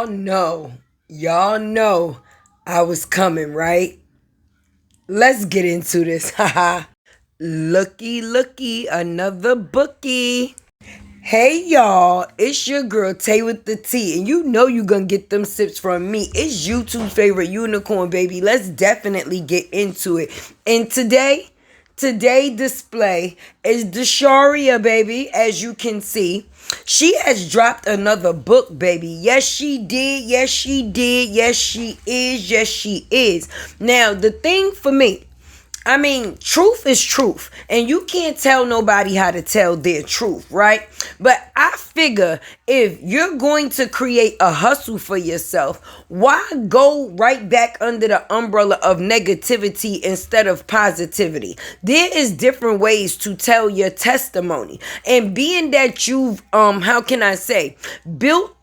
Y'all know I was coming, right? Let's get into this. Haha. Looky, another bookie. Hey y'all, it's your girl Tay with the T, and you know you gonna get them sips from me. It's YouTube's favorite unicorn, baby. Let's definitely get into it. And today display is Desharia, baby. As you can see, she has dropped another book, baby. Yes, she did. Yes, she did. Yes, she is. Yes, she is. Now, the thing for me, I mean, truth is truth, and you can't tell nobody how to tell their truth, right? But I figure if you're going to create a hustle for yourself, why go right back under the umbrella of negativity instead of positivity? There is different ways to tell your testimony, and being that you've how can I say, built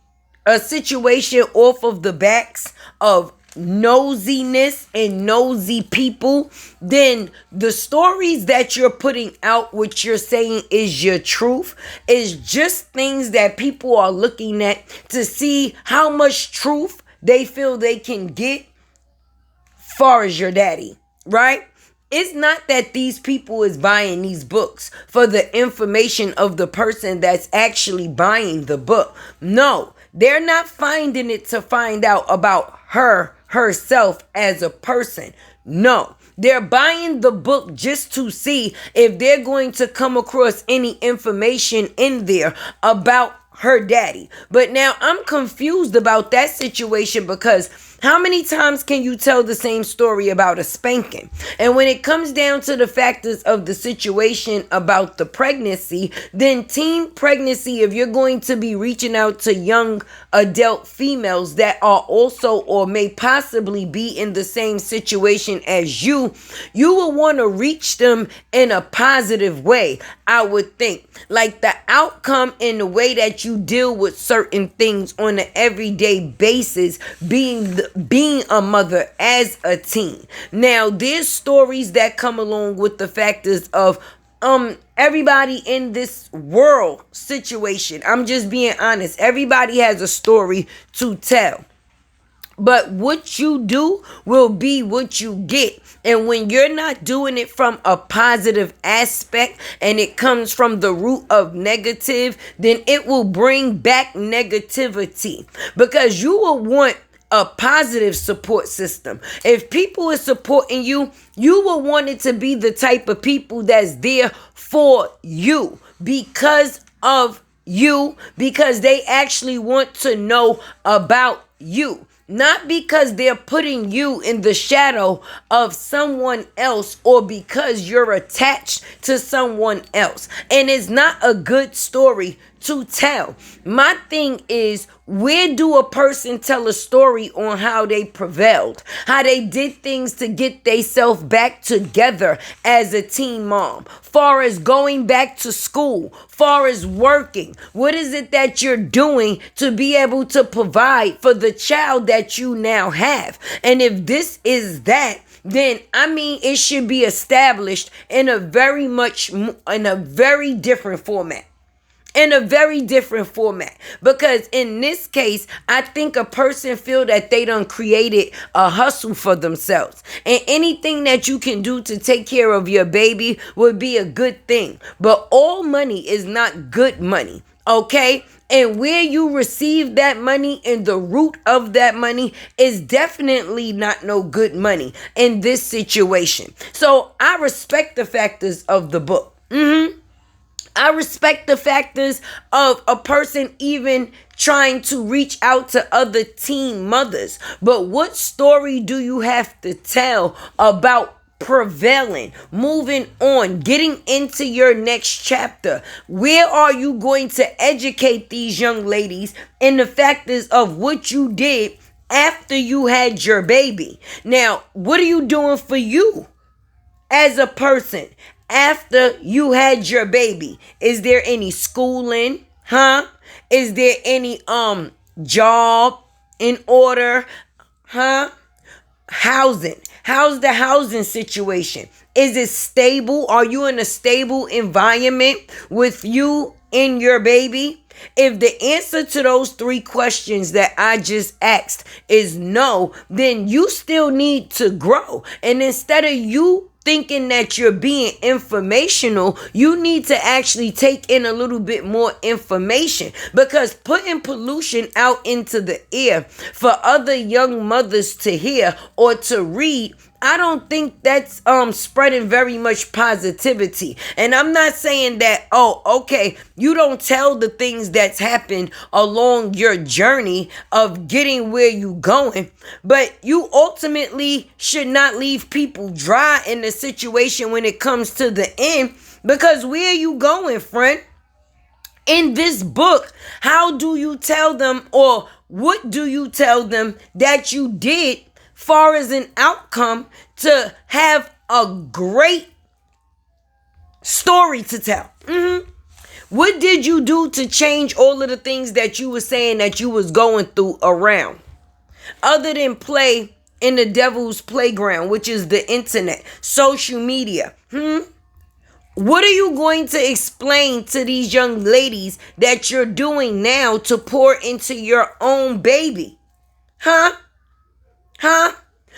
a situation off of the backs of nosiness and nosy people, then the stories that you're putting out, which you're saying is your truth, is just things that people are looking at to see how much truth they feel they can get far as your daddy, right? It's not that these people is buying these books for the information of the person that's actually buying the book. No, they're not finding it to find out about herself as a person. No, they're buying the book just to see if they're going to come across any information in there about her daddy. But now I'm confused about that situation, because how many times can you tell the same story about a spanking? And when it comes down to the factors of the situation about the pregnancy, then teen pregnancy, if you're going to be reaching out to young adult females that are also or may possibly be in the same situation as you will want to reach them in a positive way, I would think. Like the outcome in the way that you deal with certain things on an everyday basis, being a mother as a teen. Now, there's stories that come along with the factors of everybody in this world situation. I'm just being honest. Everybody has a story to tell. But what you do will be what you get. And when you're not doing it from a positive aspect and it comes from the root of negative, then it will bring back negativity, because you will want a positive support system. If people are supporting you, you will want it to be the type of people that's there for you, because of you, because they actually want to know about you. Not because they're putting you in the shadow of someone else or because you're attached to someone else. And it's not a good story to tell. My thing is, where do a person tell a story on how they prevailed, how they did things to get themselves back together as a teen mom, far as going back to school, far as working? What is it that you're doing to be able to provide for the child that you now have? And if this is that, then I mean, it should be established in a very different format. Because in this case, I think a person feel that they done created a hustle for themselves, and anything that you can do to take care of your baby would be a good thing. But all money is not good money, okay? And where you receive that money and the root of that money is definitely not no good money in this situation. So I respect the factors of the book. I respect the factors of a person even trying to reach out to other teen mothers. But what story do you have to tell about prevailing, moving on, getting into your next chapter? Where are you going to educate these young ladies in the factors of what you did after you had your baby? Now, what are you doing for you as a person after you had your baby? Is there any schooling? Is there any job in order? Housing. How's the housing situation? Is it stable? Are you in a stable environment with you in your baby? If the answer to those 3 questions that I just asked is no, then you still need to grow. And instead of you thinking that you're being informational, you need to actually take in a little bit more information, because putting pollution out into the air for other young mothers to hear or to read, I don't think that's spreading very much positivity. And I'm not saying that, oh, okay, you don't tell the things that's happened along your journey of getting where you going, but you ultimately should not leave people dry in the situation when it comes to the end, because where are you going, friend? In this book, how do you tell them, or what do you tell them that you did far as an outcome to have a great story to tell? What did you do to change all of the things that you were saying that you was going through around, other than play in the devil's playground, which is the internet, social media? What are you going to explain to these young ladies that you're doing now to pour into your own baby? Huh?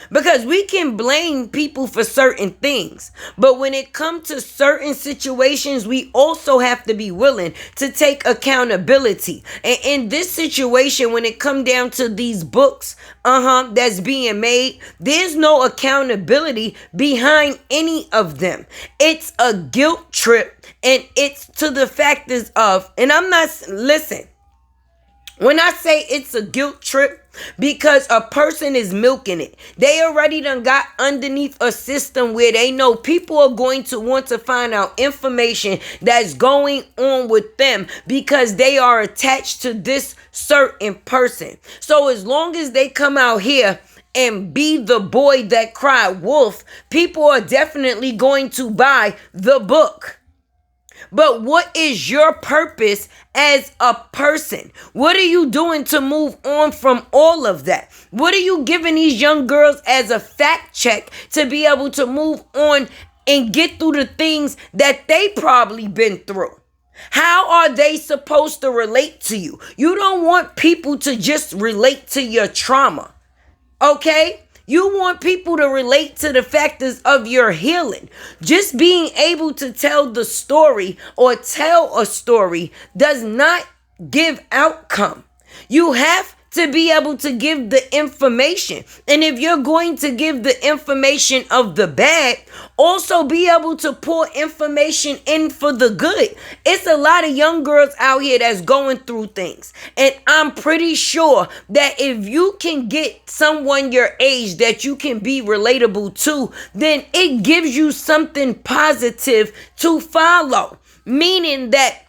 Because we can blame people for certain things, but when it comes to certain situations, we also have to be willing to take accountability. And in this situation, when it comes down to these books, that's being made, there's no accountability behind any of them. It's a guilt trip, and it's to the factors of, and I'm not, listen, when I say it's a guilt trip, because a person is milking it. They already done got underneath a system where they know people are going to want to find out information that's going on with them because they are attached to this certain person. So as long as they come out here and be the boy that cried wolf, people are definitely going to buy the book. But what is your purpose as a person? What are you doing to move on from all of that? What are you giving these young girls as a fact check to be able to move on and get through the things that they probably been through? How are they supposed to relate to you? You don't want people to just relate to your trauma, okay? You want people to relate to the factors of your healing. Just being able to tell the story or tell a story does not give outcome. You have to be able to give the information. And if you're going to give the information of the bad, also be able to pour information in for the good. It's a lot of young girls out here that's going through things. And I'm pretty sure that if you can get someone your age that you can be relatable to, then it gives you something positive to follow. Meaning that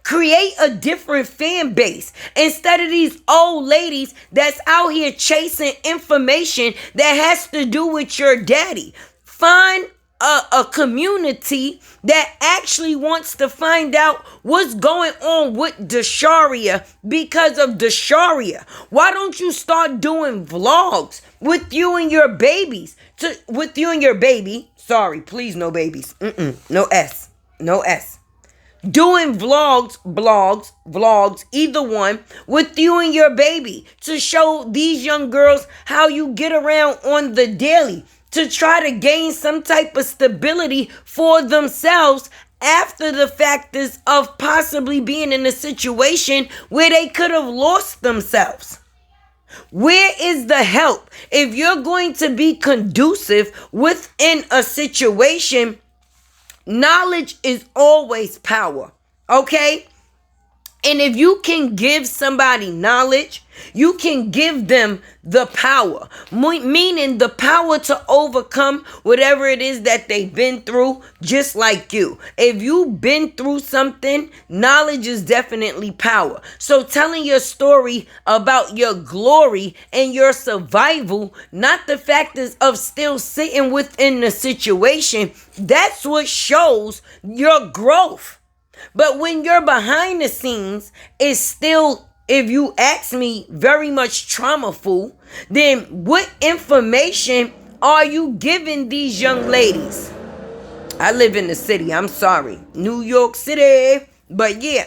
create a different fan base instead of these old ladies that's out here chasing information that has to do with your daddy. Find a community that actually wants to find out what's going on with Dasharia because of Desharia. Why don't you start doing vlogs with you and your babies? Sorry, please, no babies. No S. Doing vlogs, either one, with you and your baby to show these young girls how you get around on the daily to try to gain some type of stability for themselves after the factors of possibly being in a situation where they could have lost themselves. Where is the help? If you're going to be conducive within a situation, knowledge is always power, okay? And if you can give somebody knowledge, you can give them the power, meaning the power to overcome whatever it is that they've been through, just like you. If you've been through something, knowledge is definitely power. So telling your story about your glory and your survival, not the factors of still sitting within the situation, that's what shows your growth. But when you're behind the scenes, it's still, if you ask me, very much traumaful, then what information are you giving these young ladies? I live in the city. I'm sorry. New York City. But yeah,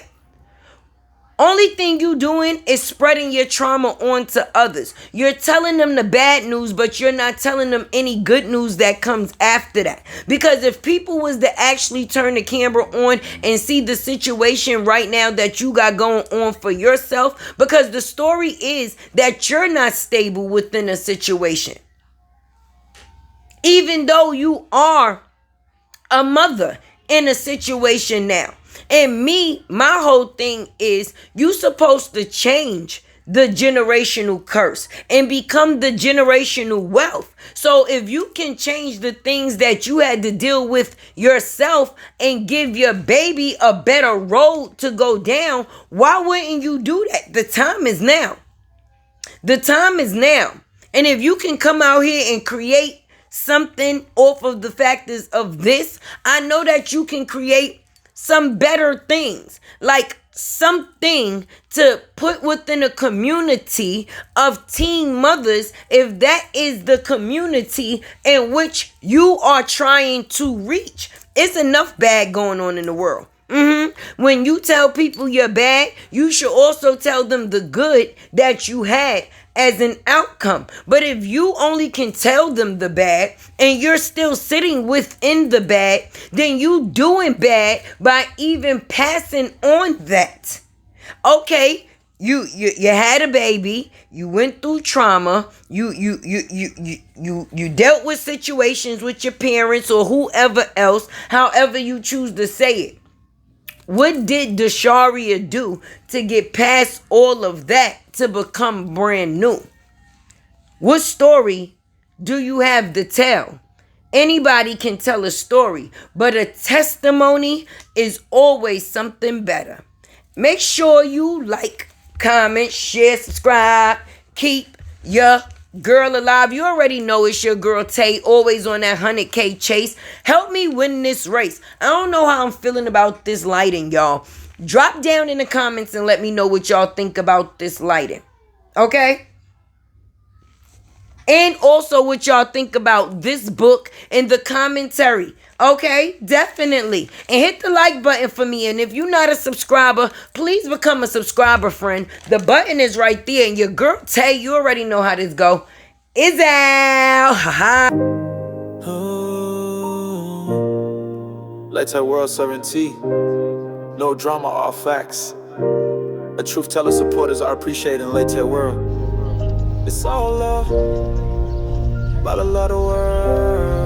only thing you doing is spreading your trauma onto others. You're telling them the bad news, but you're not telling them any good news that comes after that. Because if people was to actually turn the camera on and see the situation right now that you got going on for yourself, because the story is that you're not stable within a situation. Even though you are a mother in a situation now. And my whole thing is you supposed to change the generational curse and become the generational wealth. So if you can change the things that you had to deal with yourself and give your baby a better road to go down, why wouldn't you do that? The time is now. The time is now. And if you can come out here and create something off of the factors of this, I know that you can create some better things, like something to put within a community of teen mothers, if that is the community in which you are trying to reach. It's enough bad going on in the world. When you tell people you're bad, you should also tell them the good that you had as an outcome. But if you only can tell them the bad and you're still sitting within the bad, then you doing bad by even passing on that. Okay, you had a baby, you went through trauma, you dealt with situations with your parents or whoever else, however you choose to say it. What did Desharia do to get past all of that to become brand new? What story do you have to tell? Anybody can tell a story, but a testimony is always something better. Make sure you like, comment, share, subscribe. Keep your girl alive. You already know it's your girl Tay, always on that 100K chase. Help me win this race. I don't know how I'm feeling about this lighting, y'all. Drop down in the comments and let me know what y'all think about this lighting. Okay? And also what y'all think about this book and the commentary. Okay, definitely. And hit the like button for me. And if you're not a subscriber, please become a subscriber, friend. The button is right there. And your girl Tay, you already know how this go. Is out. Haha. ITSLATEWORLD serving tea. No drama, all facts. A truth teller supporters are appreciated in ITSLATEWORLD. It's all love. About a lot of world.